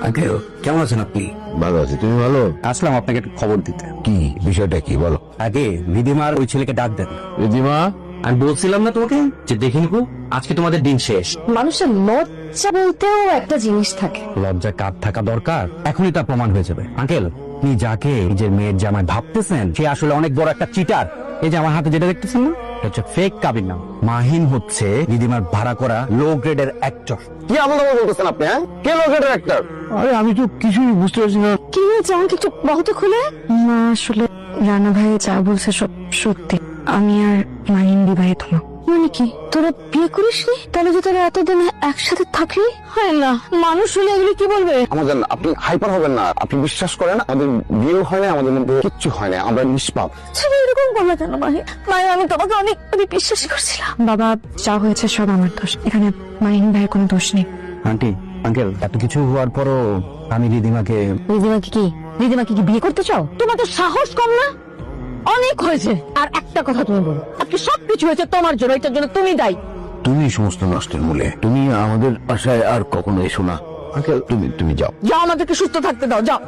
Uncle কেমন আছেন আপনি? ভালো আছি, তুমি ভালো? আসলাম আপনাকে একটা খবর দিতে। কি বিষয়টা কি বলো? আগে রিদিমার ওই ছেলেকে ডাক দেন। রিদিমা, আমি বলছিলাম না তোমাকে যে দেখে নিবো, আজকে তোমাদের দিন শেষ। মানুষের লজ্জা বলতেও একটা জিনিস থাকে। লজ্জা কার থাকা দরকার, এখনই তা প্রমাণ হয়ে যাবে। আঙ্কেল, আপনি যাকে নিজের মেয়ের জামাই ভাবতেছেন সে আসলে অনেক বড় একটা চিটার। এই যে আমার হাতে যেটা দেখতেছেন না, এটা হচ্ছে ফেক কাবির নাম। মাহিন হচ্ছে রিদিমার ভাড়া করা লো গ্রেডের অ্যাক্টর। কি আলাদা বলতেছেন আপনি? হ্যাঁ, কে লোকের একটা? আরে আমি তো কিছুই বুঝতে পারছি না। কি হয়েছে আমাকে একটু বহুত খুলে। না আসলে রানা ভাই যা বলছে সব সত্যি। আমি আর মাহিন বিবাহিত না। মানে কি তোরা বিয়ে করিসনি? তাহলে যে তোরা এতদিন একসাথে থাকলি? হয় না, মানুষ হলে এগুলো কি বলবে? আমাদের আপনি হাইপার হবেন না। আপনি বিশ্বাস করেন আমাদের বিয়ে হয় না, আমাদের মধ্যে কিচ্ছু হয় না, আমরা নিষ্পাপ। ছেলে এরকম বললো কেন মাহি? মায়ের আমি তোমাকে অনেক বিশ্বাস করছিলাম। বাবা যা হয়েছে সব আমার দোষ, এখানে মাহিন ভাইয়ের কোনো দোষ নেই। আন্টি, আঙ্কেল, এত কিছু হওয়ার পরও আমি রিদিমাকে রিদিমাকে কি বিয়ে করতে চাও? তোমার তো সাহস কম না? অনেক হয়েছে। আর একটা কথা তুমি বলো, আজকে সবকিছু হয়েছে তোমার জন্য, এটার জন্য তুমি দায়ী। তুমি সমস্ত নষ্টের মূলে। তুমি আমাদের বাসায় আর কখনো এসো না। আঙ্কেল, তুমি যাও। যাও, আমাদেরকে সুস্থ থাকতে দাও, যাও।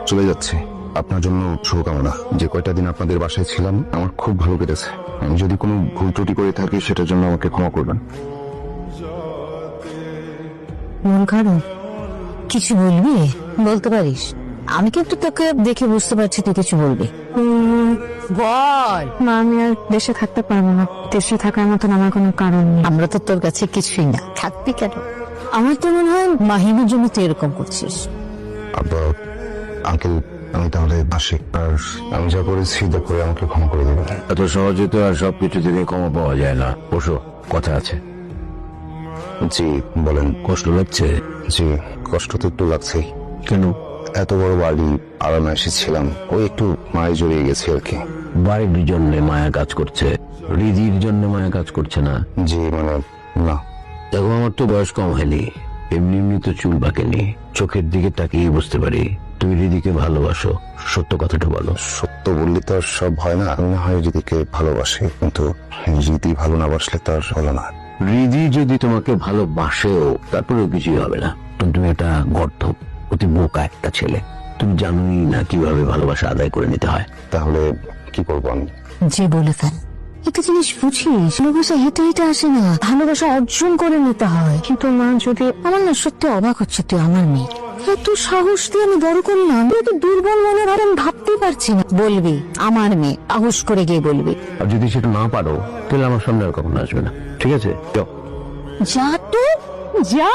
চলে যাচ্ছে। আপনার জন্য শুভকামনা। যে কয়টা দিন আপনাদের বাসায় ছিলাম আমার খুব ভালো কেটেছে। আমি যদি কোনো ভুল ত্রুটি করে থাকি সেটার জন্য আমাকে ক্ষমা করবেন। মন খারাপ? কিছু বলবি? বলতে পারিস। আমি কিন্তু তোকে দেখে বুঝতে পারছি তুই কিছু বলবি। বল। মা, আমি আর দেশে থাকতে পারবো না। দেশে থাকার মতন আমার কোনো কারণ নেই। আমরা তো তোর কাছে কিছুই না, থাকবি কেন? আমার তো মনে হয় মাহিমের জন্য তুই এরকম করছিস। আব্বা, আঙ্কেল, আমি তাহলে আসি। আর আমি যা করেছি তা করে আমাকে ক্ষমা করে দেবেন। এত সহজে তো আর সবকিছু থেকে ক্ষমা পাওয়া যায় না। বসো, কথা আছে। জি বলেন। কষ্ট লাগছে? জি, কষ্ট তো একটু লাগছেই। কেন? এত বড় বাড়ি আরামে এসেছিলাম, ওই একটু মায়ে জড়িয়ে গেছে আর কি। বাড়ির জন্য মায়া কাজ করছে, হৃদির জন্য মায়া কাজ করছে না। জি মানে না। দেখো, আমার তো বয়স কম হয়নি, এমনি এমনি তো চুল পাকেনি। চোখের দিকে তাকিয়ে বুঝতে পারি তুমি হৃদিকে ভালোবাসো। সত্য কথাটা বলো। সত্য বললে তো আর সব হয় না। আমি না হয় রীতিকে ভালোবাসি, কিন্তু রীতি ভালো না বাসলে তো আর হলো না। হৃদি যদি তোমাকে ভালোবাসেও তারপরেও কিছুই হবে না। তুমি একটা গর্ধ, অতি বোকা একটা ছেলে। তুমি জানোই না কিভাবে ভালোবাসা আদায় করে নিতে হয়। তাহলে কি করবো আমি? যে বলে ফেল। একটা জিনিস বুঝিস, ভালোবাসা হেঁটে হেঁটে আসে না, ভালোবাসা অর্জন করে নিতে হয়। কিন্তু মা, যদি আমার না সত্যি অবাক হচ্ছে, তুই আমার মেয়ে, এত সাহস দিয়ে আমি বড় করলাম, তুই তো দুর্বল মনে আর আমি ভাবতে পারছি না। বলবি আমার মেয়ে, সাহস করে গিয়ে বলবি। আর যদি সেটা না পারো তাহলে আমার সামনে আর কখনো আসবে না, ঠিক আছে? যাও। যা তো যা।